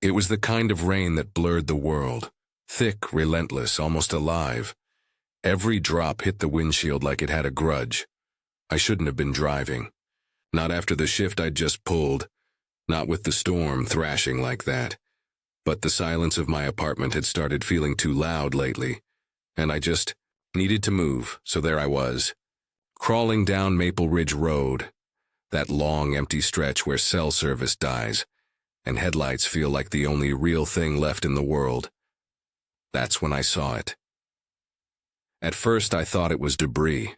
It was the kind of rain that blurred the world. Thick, relentless, almost alive. Every drop hit the windshield like it had a grudge. I shouldn't have been driving. Not after the shift I'd just pulled. Not with the storm thrashing like that. But the silence of my apartment had started feeling too loud lately, and I just needed to move, so there I was, crawling down Maple Ridge Road, that long, empty stretch where cell service dies, and headlights feel like the only real thing left in the world. That's when I saw it. At first I thought it was debris.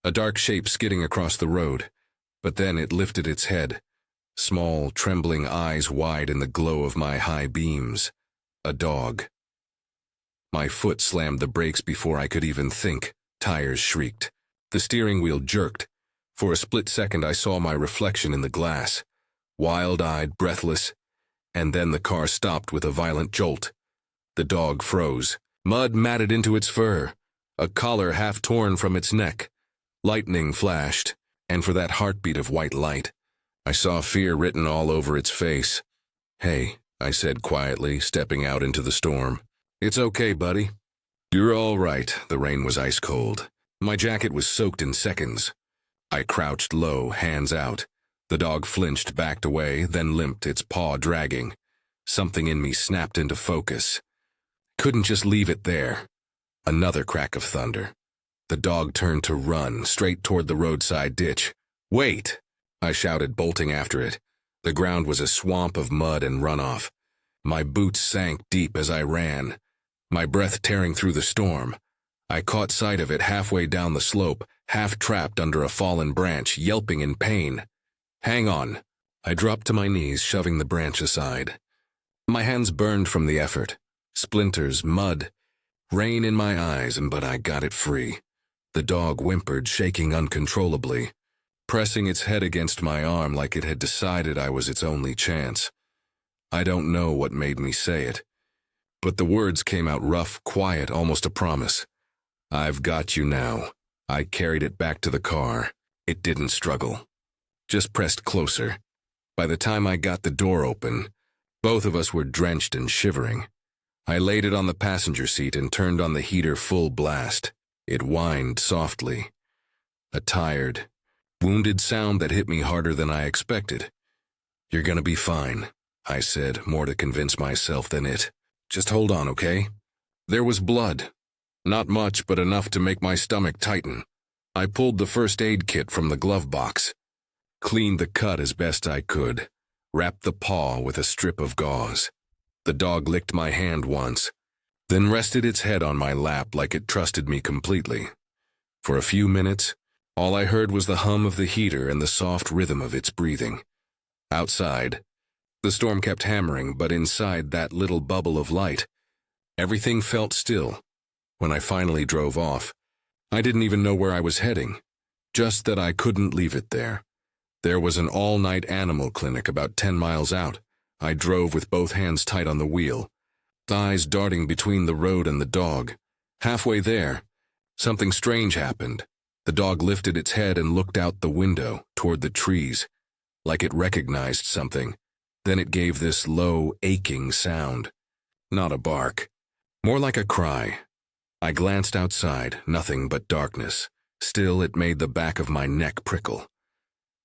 A dark shape skidding across the road, but then it lifted its head, small, trembling eyes wide in the glow of my high beams. A dog. My foot slammed the brakes before I could even think. Tires shrieked. The steering wheel jerked. For a split second I saw my reflection in the glass, wild-eyed, breathless, and then the car stopped with a violent jolt. The dog froze. Mud matted into its fur, a collar half torn from its neck. Lightning flashed, and for that heartbeat of white light, I saw fear written all over its face. "Hey," I said quietly, stepping out into the storm. "It's okay, buddy." "You're all right." The rain was ice cold. My jacket was soaked in seconds. I crouched low, hands out. The dog flinched, backed away, then limped, its paw dragging. Something in me snapped into focus. Couldn't just leave it there. Another crack of thunder. The dog turned to run, straight toward the roadside ditch. "Wait!" I shouted, bolting after it. The ground was a swamp of mud and runoff. My boots sank deep as I ran, my breath tearing through the storm. I caught sight of it halfway down the slope, half trapped under a fallen branch, yelping in pain. "Hang on." I dropped to my knees, shoving the branch aside. My hands burned from the effort. Splinters, mud, rain in my eyes, but I got it free. The dog whimpered, shaking uncontrollably, pressing its head against my arm like it had decided I was its only chance. I don't know what made me say it, but the words came out rough, quiet, almost a promise. "I've got you now." I carried it back to the car. It didn't struggle, just pressed closer. By the time I got the door open, both of us were drenched and shivering. I laid it on the passenger seat and turned on the heater full blast. It whined softly. A tired, wounded sound that hit me harder than I expected. "You're gonna be fine," I said, more to convince myself than it. "Just hold on, okay?" There was blood. Not much, but enough to make my stomach tighten. I pulled the first aid kit from the glove box, cleaned the cut as best I could, wrapped the paw with a strip of gauze. The dog licked my hand once, then rested its head on my lap like it trusted me completely. For a few minutes, all I heard was the hum of the heater and the soft rhythm of its breathing. Outside, the storm kept hammering, but inside that little bubble of light, everything felt still. When I finally drove off, I didn't even know where I was heading, just that I couldn't leave it there. There was an all-night animal clinic about 10 miles out. I drove with both hands tight on the wheel, thighs darting between the road and the dog. Halfway there, something strange happened. The dog lifted its head and looked out the window, toward the trees, like it recognized something. Then it gave this low, aching sound. Not a bark, more like a cry. I glanced outside, nothing but darkness. Still, it made the back of my neck prickle.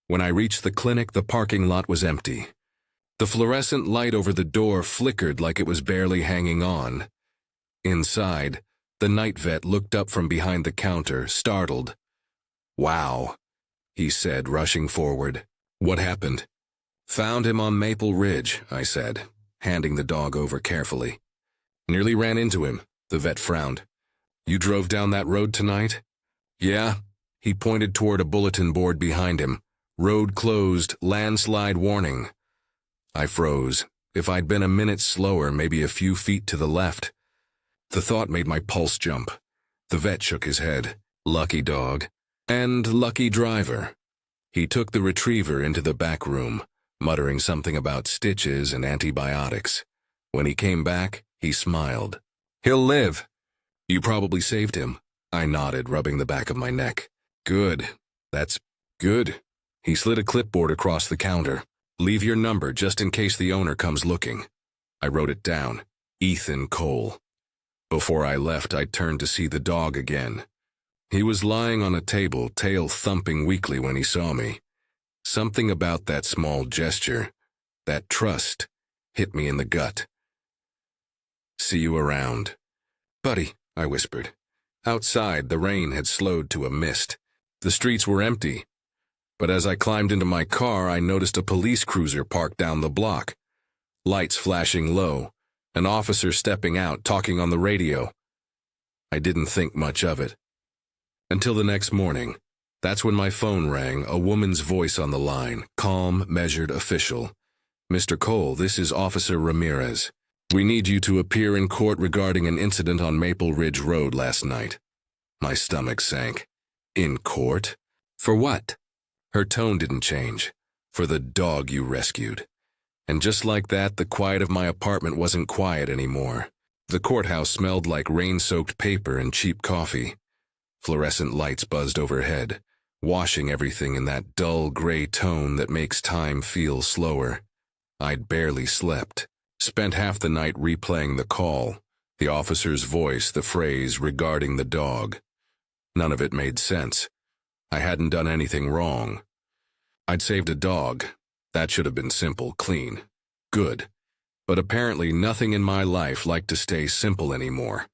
When I reached the clinic, the parking lot was empty. The fluorescent light over the door flickered like it was barely hanging on. Inside, the night vet looked up from behind the counter, startled. "Wow," he said, rushing forward. "What happened?" "Found him on Maple Ridge," I said, handing the dog over carefully. "Nearly ran into him," the vet frowned. "You drove down that road tonight?" "Yeah." He pointed toward a bulletin board behind him. "Road closed, landslide warning." I froze. If I'd been a minute slower, maybe a few feet to the left. The thought made my pulse jump. The vet shook his head. "Lucky dog. And lucky driver." He took the retriever into the back room, muttering something about stitches and antibiotics. When he came back, he smiled. "He'll live." "You probably saved him." I nodded, rubbing the back of my neck. "Good. That's good." He slid a clipboard across the counter. "Leave your number just in case the owner comes looking." I wrote it down. Ethan Cole. Before I left, I turned to see the dog again. He was lying on a table, tail thumping weakly when he saw me. Something about that small gesture, that trust, hit me in the gut. "See you around." "Buddy," I whispered. Outside, the rain had slowed to a mist. The streets were empty. But as I climbed into my car, I noticed a police cruiser parked down the block. Lights flashing low, an officer stepping out, talking on the radio. I didn't think much of it. Until the next morning. That's when my phone rang, a woman's voice on the line, calm, measured, official. "Mr. Cole, this is Officer Ramirez. We need you to appear in court regarding an incident on Maple Ridge Road last night." My stomach sank. "In court? For what?" Her tone didn't change. "For the dog you rescued." And just like that, the quiet of my apartment wasn't quiet anymore. The courthouse smelled like rain-soaked paper and cheap coffee. Fluorescent lights buzzed overhead, washing everything in that dull gray tone that makes time feel slower. I'd barely slept. Spent half the night replaying the call, the officer's voice, the phrase regarding the dog. None of it made sense. I hadn't done anything wrong. I'd saved a dog. That should have been simple, clean, good. But apparently nothing in my life liked to stay simple anymore.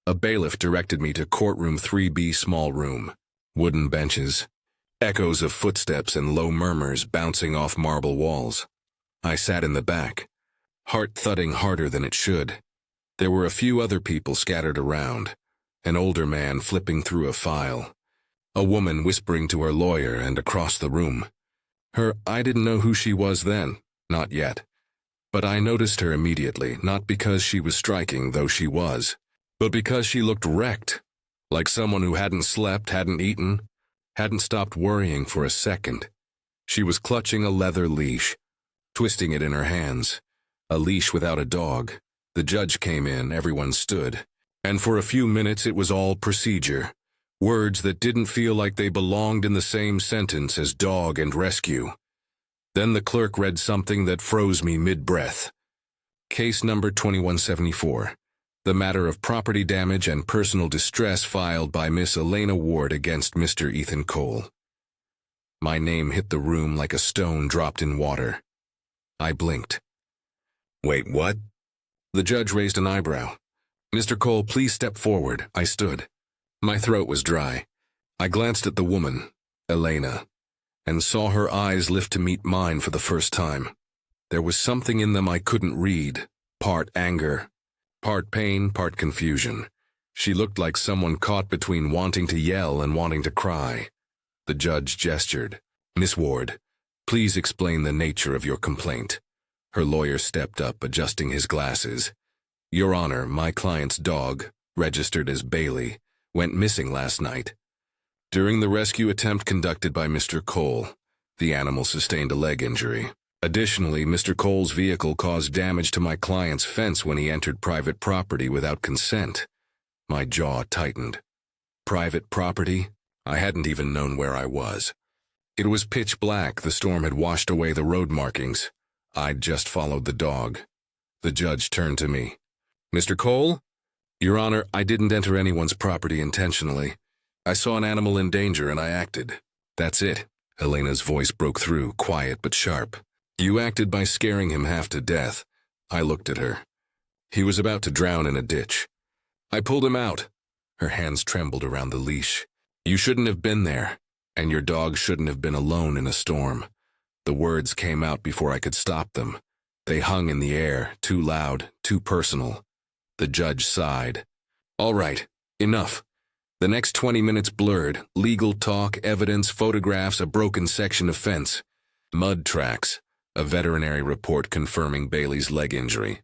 A bailiff directed me to courtroom 3B, small room. Wooden benches. Echoes of footsteps and low murmurs bouncing off marble walls. I sat in the back, heart thudding harder than it should. There were a few other people scattered around. An older man flipping through a file. A woman whispering to her lawyer, and across the room. I didn't know who she was then, not yet. But I noticed her immediately, not because she was striking, though she was, but because she looked wrecked, like someone who hadn't slept, hadn't eaten, hadn't stopped worrying for a second. She was clutching a leather leash, twisting it in her hands. A leash without a dog. The judge came in, everyone stood, and for a few minutes it was all procedure. Words that didn't feel like they belonged in the same sentence as dog and rescue. Then the clerk read something that froze me mid-breath. Case number 2174. The matter of property damage and personal distress filed by Miss Elena Ward against Mr. Ethan Cole. My name hit the room like a stone dropped in water. I blinked. "Wait, what?" The judge raised an eyebrow. "Mr. Cole, please step forward." I stood. My throat was dry. I glanced at the woman, Elena, and saw her eyes lift to meet mine for the first time. There was something in them I couldn't read, part anger, part pain, part confusion. She looked like someone caught between wanting to yell and wanting to cry. The judge gestured. "Miss Ward, please explain the nature of your complaint." Her lawyer stepped up, adjusting his glasses. "Your Honor, my client's dog, registered as Bailey, went missing last night. During the rescue attempt conducted by Mr. Cole, the animal sustained a leg injury. Additionally, Mr. Cole's vehicle caused damage to my client's fence when he entered private property without consent." My jaw tightened. Private property? I hadn't even known where I was. It was pitch black. The storm had washed away the road markings. I'd just followed the dog. The judge turned to me. "Mr. Cole?" "Your Honor, I didn't enter anyone's property intentionally. I saw an animal in danger and I acted." "That's it." Elena's voice broke through, quiet but sharp. "You acted by scaring him half to death." I looked at her. "He was about to drown in a ditch. I pulled him out." Her hands trembled around the leash. "You shouldn't have been there, and your dog shouldn't have been alone in a storm." The words came out before I could stop them. They hung in the air, too loud, too personal. The judge sighed. "All right, enough." The next 20 minutes blurred. Legal talk, evidence, photographs, a broken section of fence. Mud tracks. A veterinary report confirming Bailey's leg injury.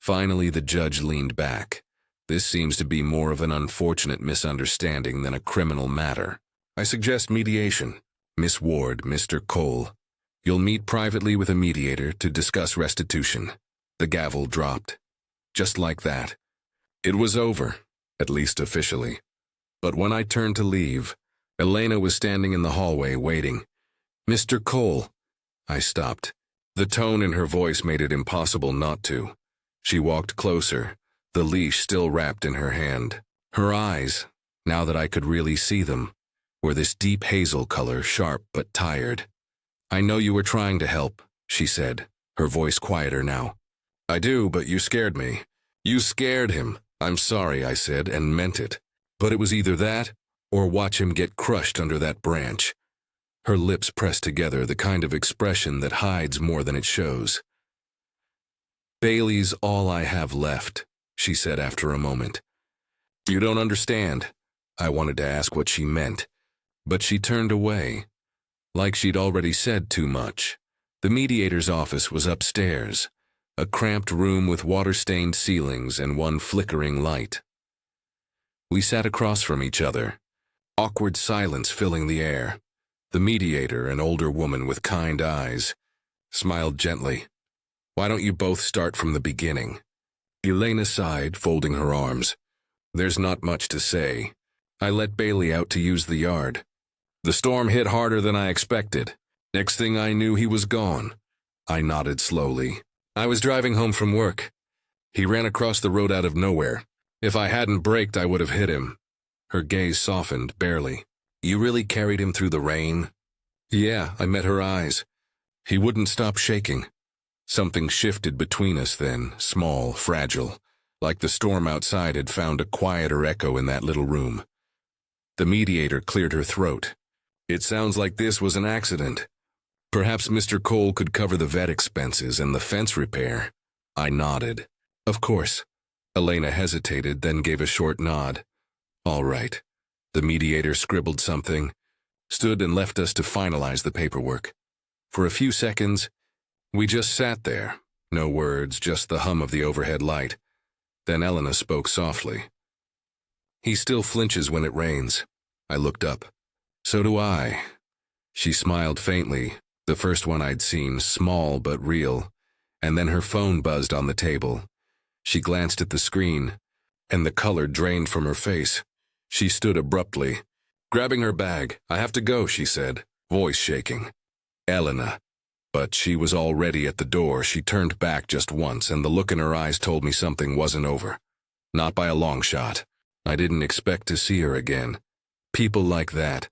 Finally, the judge leaned back. "This seems to be more of an unfortunate misunderstanding than a criminal matter. I suggest mediation. Miss Ward, Mr. Cole, you'll meet privately with a mediator to discuss restitution." The gavel dropped. Just like that. It was over, at least officially. But when I turned to leave, Elena was standing in the hallway waiting. "Mr. Cole." I stopped. The tone in her voice made it impossible not to. She walked closer, the leash still wrapped in her hand. Her eyes, now that I could really see them, were this deep hazel color, sharp but tired. "I know you were trying to help," she said, her voice quieter now. "I do, but you scared me." "You scared him." "I'm sorry," I said, and meant it. But it was either that, or watch him get crushed under that branch. Her lips pressed together, the kind of expression that hides more than it shows. "Bailey's all I have left," she said after a moment. "You don't understand." I wanted to ask what she meant, but she turned away, like she'd already said too much. The mediator's office was upstairs, a cramped room with water-stained ceilings and one flickering light. We sat across from each other, awkward silence filling the air. The mediator, an older woman with kind eyes, smiled gently. "Why don't you both start from the beginning?" Elena sighed, folding her arms. "There's not much to say. I let Bailey out to use the yard. The storm hit harder than I expected. Next thing I knew, he was gone." I nodded slowly. "I was driving home from work. He ran across the road out of nowhere. If I hadn't braked, I would have hit him." Her gaze softened, barely. "You really carried him through the rain?" "Yeah," I met her eyes. He wouldn't stop shaking. Something shifted between us then, small, fragile, like the storm outside had found a quieter echo in that little room. The mediator cleared her throat. "It sounds like this was an accident. Perhaps Mr. Cole could cover the vet expenses and the fence repair." I nodded. "Of course." Elena hesitated, then gave a short nod. "All right." The mediator scribbled something, stood and left us to finalize the paperwork. For a few seconds, we just sat there, no words, just the hum of the overhead light. Then Elena spoke softly. "He still flinches when it rains." I looked up. "So do I." She smiled faintly, the first one I'd seen, small but real, and then her phone buzzed on the table. She glanced at the screen, and the color drained from her face. She stood abruptly, grabbing her bag. "I have to go," she said, voice shaking. "Elena." But she was already at the door. She turned back just once, and the look in her eyes told me something wasn't over. Not by a long shot. I didn't expect to see her again. People like that,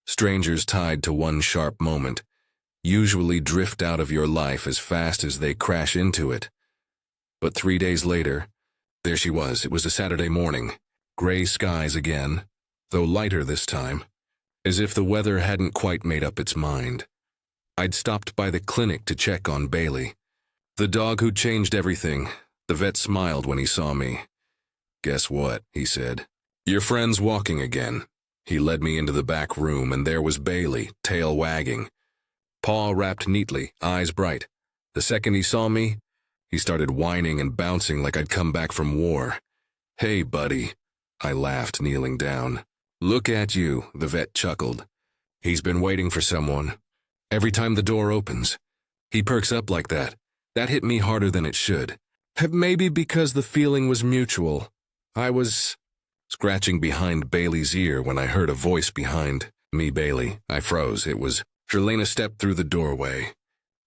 strangers tied to one sharp moment, usually drift out of your life as fast as they crash into it. But 3 days later, there she was. It was a Saturday morning. Gray skies again, though lighter this time, as if the weather hadn't quite made up its mind. I'd stopped by the clinic to check on Bailey, the dog who changed everything. The vet smiled when he saw me. "Guess what?" he said. "Your friend's walking again." He led me into the back room, and there was Bailey, tail wagging, paw wrapped neatly, eyes bright. The second he saw me, he started whining and bouncing like I'd come back from war. "Hey, buddy," I laughed, kneeling down. "Look at you," the vet chuckled. "He's been waiting for someone. Every time the door opens, he perks up like that. That hit me harder than it should. Maybe because the feeling was mutual. I was scratching behind Bailey's ear when I heard a voice behind me. "Bailey." I froze. It was Sherlena. Stepped through the doorway,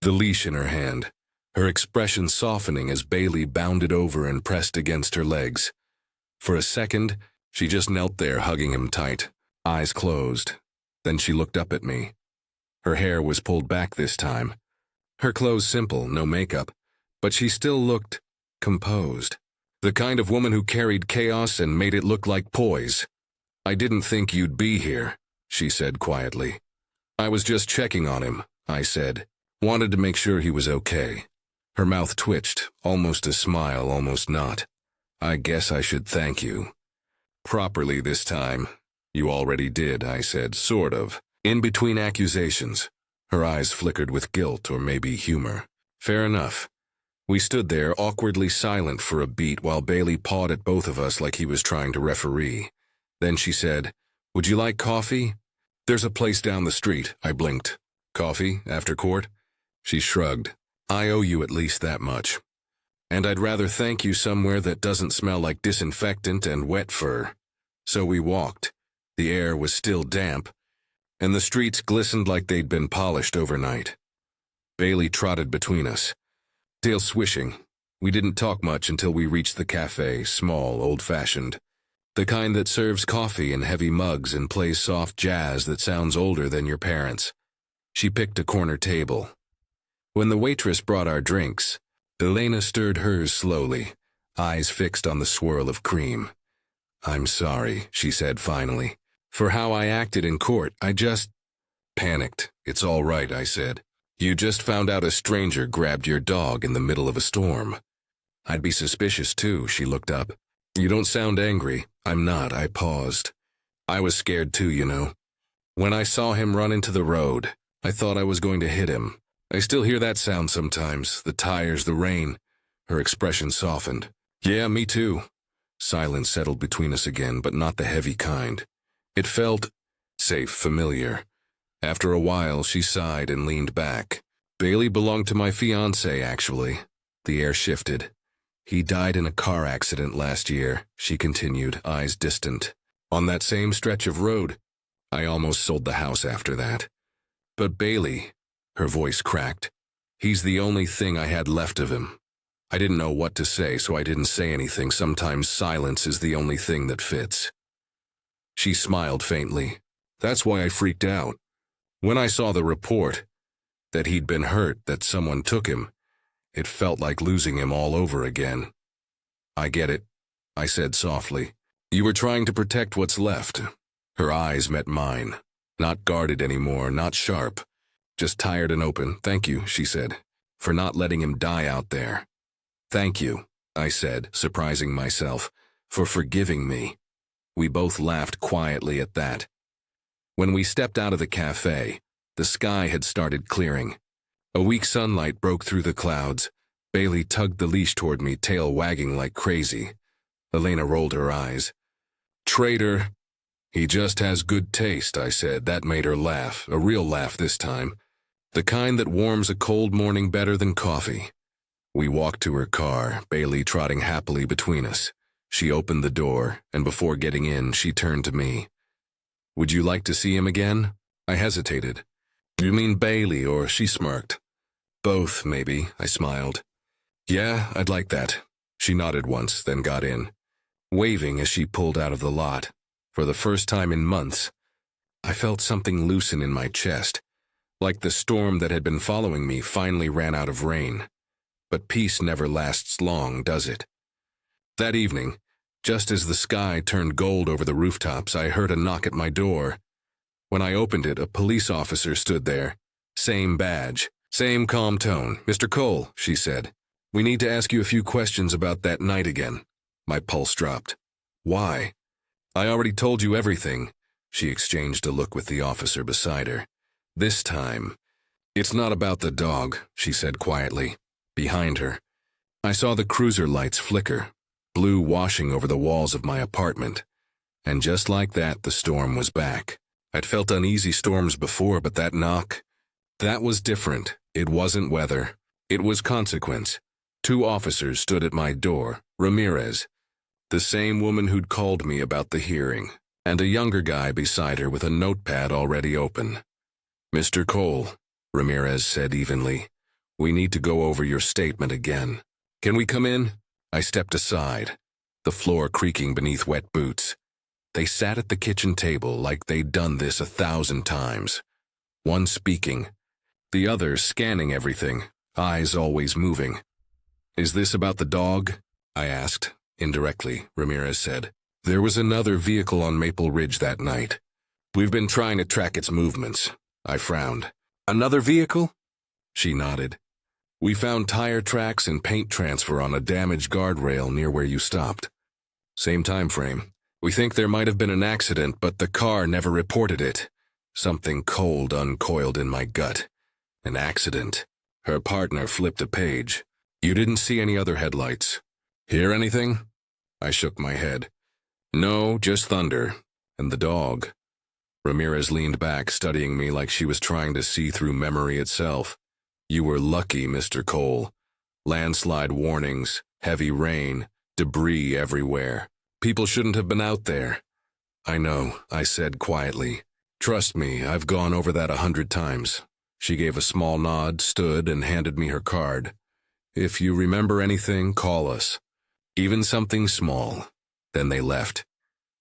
the leash in her hand, her expression softening as Bailey bounded over and pressed against her legs. For a second, she just knelt there, hugging him tight, eyes closed. Then she looked up at me. Her hair was pulled back this time. Her clothes simple, no makeup, but she still looked composed. The kind of woman who carried chaos and made it look like poise. "I didn't think you'd be here," she said quietly. "I was just checking on him," I said. "Wanted to make sure he was okay." Her mouth twitched, almost a smile, almost not. "I guess I should thank you." "Properly this time." "You already did," I said, sort of. In between accusations. Her eyes flickered with guilt or maybe humor. "Fair enough." We stood there, awkwardly silent for a beat, while Bailey pawed at both of us like he was trying to referee. Then she said, "Would you like coffee?" "There's a place down the street." I blinked. "Coffee, after court?" She shrugged. "I owe you at least that much. And I'd rather thank you somewhere that doesn't smell like disinfectant and wet fur." So we walked. The air was still damp, and the streets glistened like they'd been polished overnight. Bailey trotted between us, tail swishing, We didn't talk much until we reached the cafe, small, old-fashioned. The kind that serves coffee in heavy mugs and plays soft jazz that sounds older than your parents. She picked a corner table. When the waitress brought our drinks, Elena stirred hers slowly, eyes fixed on the swirl of cream. "I'm sorry," she said finally. "For how I acted in court, I just panicked." "It's all right," I said. "You just found out a stranger grabbed your dog in the middle of a storm." "I'd be suspicious too," she looked up. "You don't sound angry." "I'm not," I paused. "I was scared too, you know. When I saw him run into the road, I thought I was going to hit him. I still hear that sound sometimes, the tires, the rain." Her expression softened. "Yeah, me too." Silence settled between us again, but not the heavy kind. It felt safe, familiar. After a while, she sighed and leaned back. "Bailey belonged to my fiancé, actually." The air shifted. "He died in a car accident last year," she continued, eyes distant. "On that same stretch of road. I almost sold the house after that. But Bailey," her voice cracked, "he's the only thing I had left of him." I didn't know what to say, so I didn't say anything. Sometimes silence is the only thing that fits. She smiled faintly. "That's why I freaked out. When I saw the report, that he'd been hurt, that someone took him, it felt like losing him all over again." "I get it," I said softly. "You were trying to protect what's left." Her eyes met mine. Not guarded anymore, not sharp. Just tired and open. "Thank you," she said, "for not letting him die out there." "Thank you," I said, surprising myself, "for forgiving me." We both laughed quietly at that. When we stepped out of the cafe, the sky had started clearing. A weak sunlight broke through the clouds. Bailey tugged the leash toward me, tail wagging like crazy. Elena rolled her eyes. "Traitor." "He just has good taste," I said. That made her laugh, a real laugh this time. The kind that warms a cold morning better than coffee. We walked to her car, Bailey trotting happily between us. She opened the door, and before getting in, she turned to me. "Would you like to see him again?" I hesitated. "You mean Bailey?" or she smirked. "Both, maybe," I smiled. "Yeah, I'd like that." She nodded once, then got in, waving as she pulled out of the lot. For the first time in months, I felt something loosen in my chest, like the storm that had been following me finally ran out of rain. But peace never lasts long, does it? That evening, just as the sky turned gold over the rooftops, I heard a knock at my door. When I opened it, a police officer stood there. Same badge, same calm tone. "Mr. Cole," she said, "we need to ask you a few questions about that night again." My pulse dropped. "Why?" "I already told you everything." She exchanged a look with the officer beside her. "This time, it's not about the dog," she said quietly. Behind her, I saw the cruiser lights flicker, blue washing over the walls of my apartment. And just like that, the storm was back. I'd felt uneasy storms before, but that knock, that was different. It wasn't weather. It was consequence. 2 officers stood at my door, Ramirez, the same woman who'd called me about the hearing, and a younger guy beside her with a notepad already open. "Mr. Cole," Ramirez said evenly, "we need to go over your statement again. Can we come in?" I stepped aside, the floor creaking beneath wet boots. They sat at the kitchen table like they'd done this 1,000 times. One speaking, the other scanning everything, eyes always moving. "Is this about the dog?" I asked. Indirectly, Ramirez said. "There was another vehicle on Maple Ridge that night. We've been trying to track its movements." I frowned. "Another vehicle?" She nodded. "We found tire tracks and paint transfer on a damaged guardrail near where you stopped. Same time frame. We think there might have been an accident, but the car never reported it." Something cold uncoiled in my gut. An accident. Her partner flipped a page. "You didn't see any other headlights? Hear anything?" I shook my head. "No, just thunder. And the dog." Ramirez leaned back, studying me like she was trying to see through memory itself. "You were lucky, Mr. Cole. Landslide warnings, heavy rain, debris everywhere. People shouldn't have been out there." "I know," I said quietly. "Trust me, I've gone over that 100 times." She gave a small nod, stood, and handed me her card. If you remember anything, call us. Even something small." Then they left,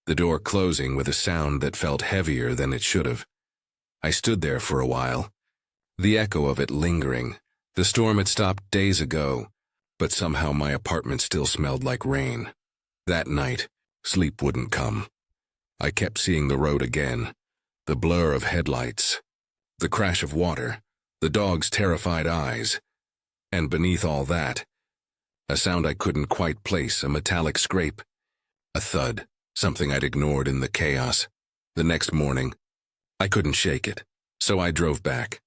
the door closing with a sound that felt heavier than it should have. I stood there for a while, the echo of it lingering. The storm had stopped days ago, but somehow my apartment still smelled like rain. That night, sleep wouldn't come. I kept seeing the road again, the blur of headlights, the crash of water, the dog's terrified eyes, and beneath all that, a sound I couldn't quite place, a metallic scrape, a thud, something I'd ignored in the chaos. The next morning, I couldn't shake it, so I drove back.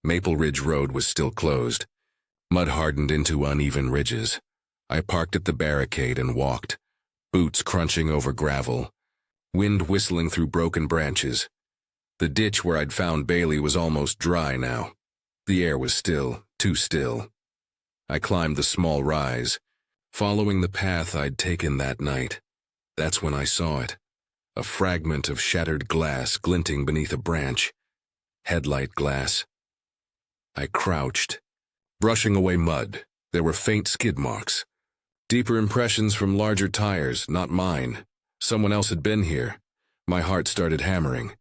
Maple Ridge Road was still closed, mud hardened into uneven ridges. I parked at the barricade and walked, boots crunching over gravel, wind whistling through broken branches. The ditch where I'd found Bailey was almost dry now. The air was still, too still. I climbed the small rise, following the path I'd taken that night. That's when I saw it, a fragment of shattered glass glinting beneath a branch. Headlight glass. I crouched, brushing away mud. There were faint skid marks. Deeper impressions from larger tires, not mine. Someone else had been here. My heart started hammering.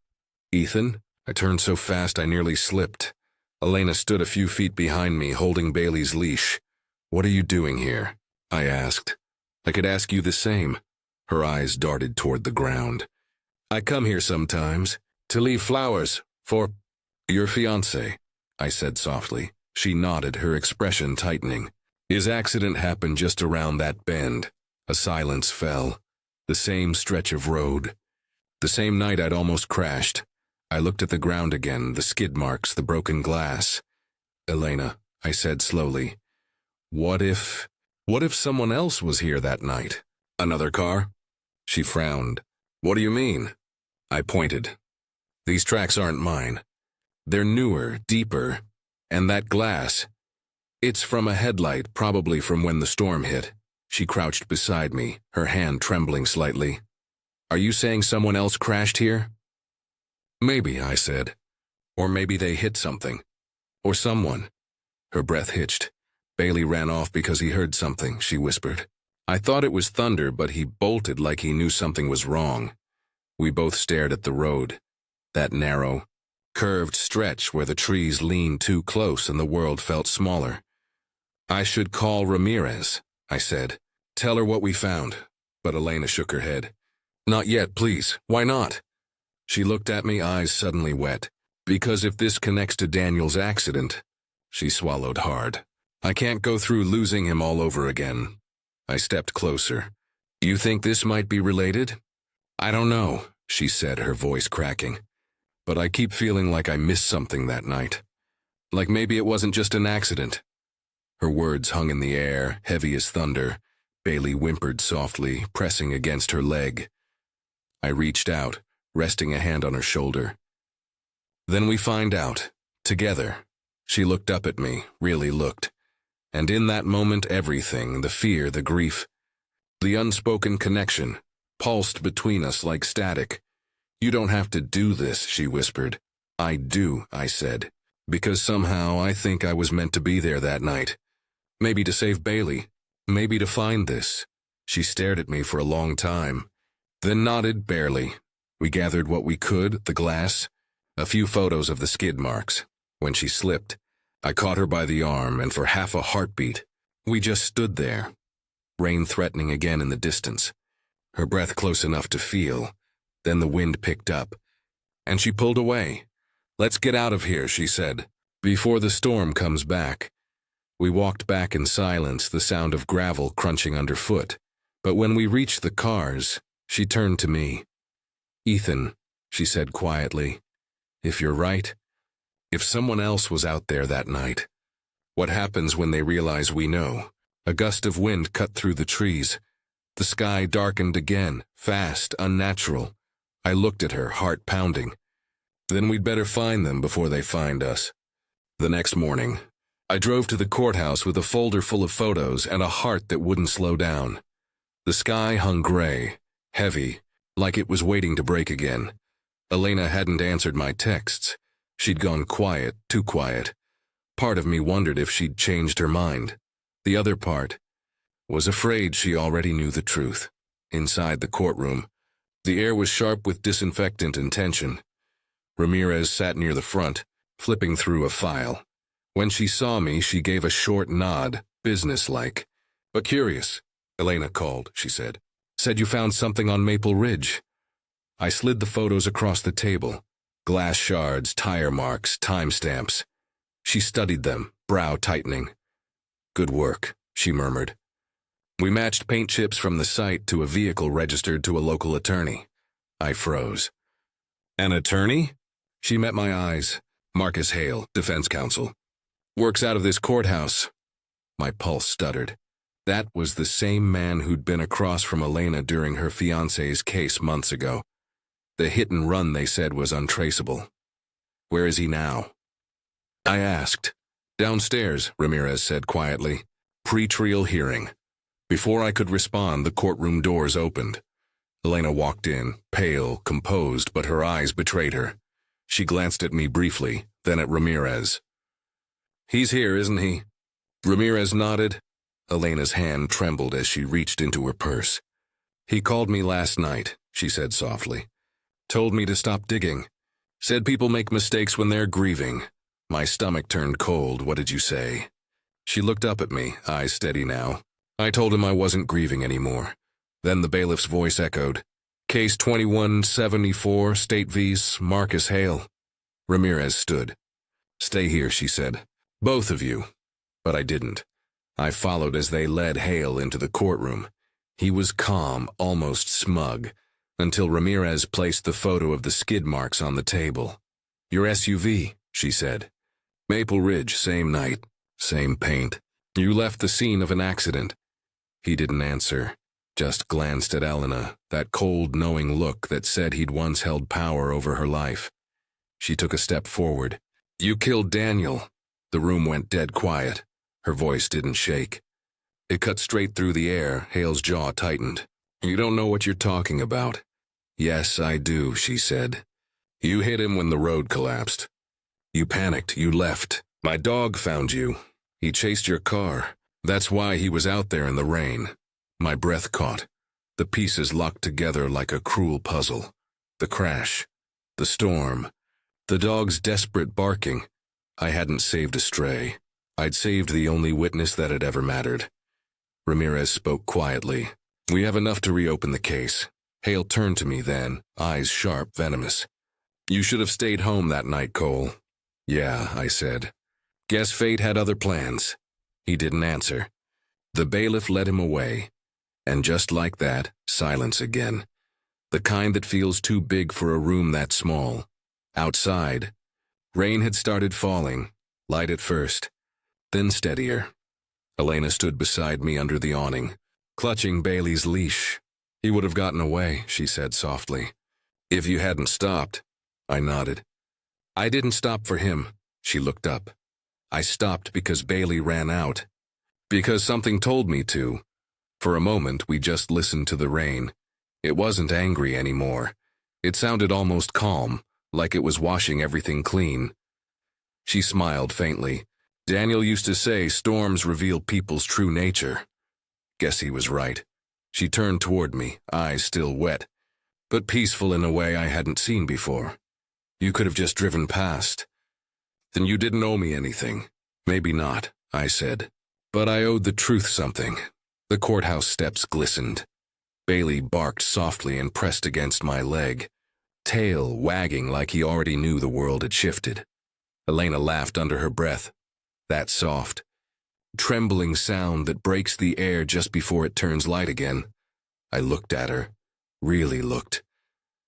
"Ethan?" I turned so fast I nearly slipped. Elena stood a few feet behind me, holding Bailey's leash. "What are you doing here?" I asked. "I could ask you the same." Her eyes darted toward the ground. "I come here sometimes, to leave flowers, for your fiancé," I said softly. She nodded, her expression tightening. "His accident happened just around that bend." A silence fell. The same stretch of road. The same night I'd almost crashed. I looked at the ground again, the skid marks, the broken glass. "Elena," I said slowly, What if someone else was here that night? Another car?" She frowned. "What do you mean?" I pointed. "These tracks aren't mine. They're newer, deeper. And that glass, it's from a headlight, probably from when the storm hit." She crouched beside me, her hand trembling slightly. "Are you saying someone else crashed here?" "Maybe," I said. "Or maybe they hit something. Or someone." Her breath hitched. "Bailey ran off because he heard something," she whispered. I thought it was thunder, but he bolted like he knew something was wrong. We both stared at the road. That narrow, curved stretch where the trees leaned too close and the world felt smaller. "I should call Ramirez," I said. "Tell her what we found." But Elena shook her head. "Not yet, please. Why not?" She looked at me, eyes suddenly wet. "Because if this connects to Daniel's accident," she swallowed hard, "I can't go through losing him all over again." I stepped closer. "You think this might be related?" "I don't know," she said, her voice cracking. "But I keep feeling like I missed something that night. Like maybe it wasn't just an accident." Her words hung in the air, heavy as thunder. Bailey whimpered softly, pressing against her leg. I reached out, resting a hand on her shoulder. "Then we find out. Together." She looked up at me, really looked. And in that moment everything, the fear, the grief, the unspoken connection, pulsed between us like static. "You don't have to do this," she whispered. "I do," I said. "Because somehow I think I was meant to be there that night. Maybe to save Bailey. Maybe to find this." She stared at me for a long time, then nodded barely. We gathered what we could, the glass, a few photos of the skid marks. When she slipped, I caught her by the arm, and for half a heartbeat, we just stood there, rain threatening again in the distance, her breath close enough to feel. Then the wind picked up, and she pulled away. "Let's get out of here," she said, "before the storm comes back." We walked back in silence, the sound of gravel crunching underfoot. But when we reached the cars, she turned to me. "Ethan," she said quietly, "if you're right, if someone else was out there that night, what happens when they realize we know?" A gust of wind cut through the trees. The sky darkened again, fast, unnatural. I looked at her, heart pounding. "Then we'd better find them before they find us." The next morning, I drove to the courthouse with a folder full of photos and a heart that wouldn't slow down. The sky hung gray, heavy, like it was waiting to break again. Elena hadn't answered my texts. She'd gone quiet, too quiet. Part of me wondered if she'd changed her mind. The other part was afraid she already knew the truth. Inside the courtroom, the air was sharp with disinfectant and tension. Ramirez sat near the front, flipping through a file. When she saw me, she gave a short nod, businesslike. "But curious," Elena called, she said. "Said you found something on Maple Ridge." I slid the photos across the table. Glass shards, tire marks, timestamps. She studied them, brow tightening. "Good work," she murmured. We matched paint chips from the site to a vehicle registered to a local attorney. I froze. "An attorney?" She met my eyes. "Marcus Hale, defense counsel. Works out of this courthouse." My pulse stuttered. That was the same man who'd been across from Elena during her fiancé's case months ago. The hit and run they said was untraceable. "Where is he now?" I asked. "Downstairs," Ramirez said quietly. "Pre-trial hearing." Before I could respond, the courtroom doors opened. Elena walked in, pale, composed, but her eyes betrayed her. She glanced at me briefly, then at Ramirez. "He's here, isn't he?" Ramirez nodded. Elena's hand trembled as she reached into her purse. "He called me last night," she said softly. "Told me to stop digging. Said people make mistakes when they're grieving." My stomach turned cold. "What did you say?" She looked up at me, eyes steady now. I told him I wasn't grieving anymore. Then the bailiff's voice echoed. "Case 2174, State vs. Marcus Hale." Ramirez stood. "Stay here," she said. "Both of you." But I didn't. I followed as they led Hale into the courtroom. He was calm, almost smug, until Ramirez placed the photo of the skid marks on the table. "Your SUV," she said. "Maple Ridge, same night, same paint. You left the scene of an accident." He didn't answer, just glanced at Elena, that cold, knowing look that said he'd once held power over her life. She took a step forward. "You killed Daniel." The room went dead quiet. Her voice didn't shake. It cut straight through the air. Hale's jaw tightened. "You don't know what you're talking about." "Yes, I do," she said. "You hit him when the road collapsed. You panicked, you left. My dog found you. He chased your car. That's why he was out there in the rain." My breath caught. The pieces locked together like a cruel puzzle. The crash. The storm. The dog's desperate barking. I hadn't saved a stray. I'd saved the only witness that had ever mattered. Ramirez spoke quietly. "We have enough to reopen the case." Hale turned to me then, eyes sharp, venomous. "You should have stayed home that night, Cole." "Yeah," I said. "Guess fate had other plans." He didn't answer. The bailiff led him away. And just like that, silence again. The kind that feels too big for a room that small. Outside, rain had started falling, light at first, then steadier. Elena stood beside me under the awning, clutching Bailey's leash. "He would have gotten away," she said softly. "If you hadn't stopped." I nodded. "I didn't stop for him." She looked up. "I stopped because Bailey ran out. Because something told me to." For a moment, we just listened to the rain. It wasn't angry anymore. It sounded almost calm, like it was washing everything clean. She smiled faintly. "Daniel used to say storms reveal people's true nature." Guess he was right. She turned toward me, eyes still wet, but peaceful in a way I hadn't seen before. "You could have just driven past." "Then you didn't owe me anything." "Maybe not," I said. "But I owed the truth something." The courthouse steps glistened. Bailey barked softly and pressed against my leg, tail wagging like he already knew the world had shifted. Elena laughed under her breath. That soft, trembling sound that breaks the air just before it turns light again. I looked at her, really looked,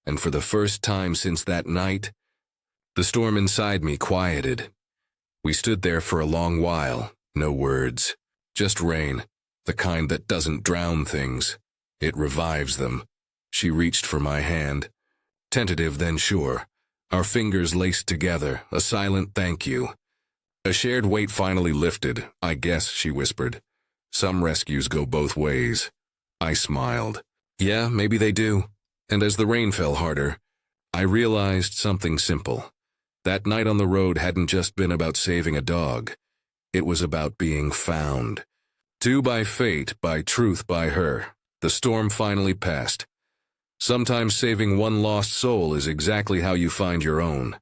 and for the first time since that night, the storm inside me quieted. We stood there for a long while, no words, just rain, the kind that doesn't drown things. It revives them. She reached for my hand, tentative then sure, our fingers laced together, a silent thank you. A shared weight finally lifted. "I guess," she whispered. "Some rescues go both ways." I smiled. "Yeah, maybe they do." And as the rain fell harder, I realized something simple. That night on the road hadn't just been about saving a dog. It was about being found. Two by fate, by truth, by her. The storm finally passed. Sometimes saving one lost soul is exactly how you find your own.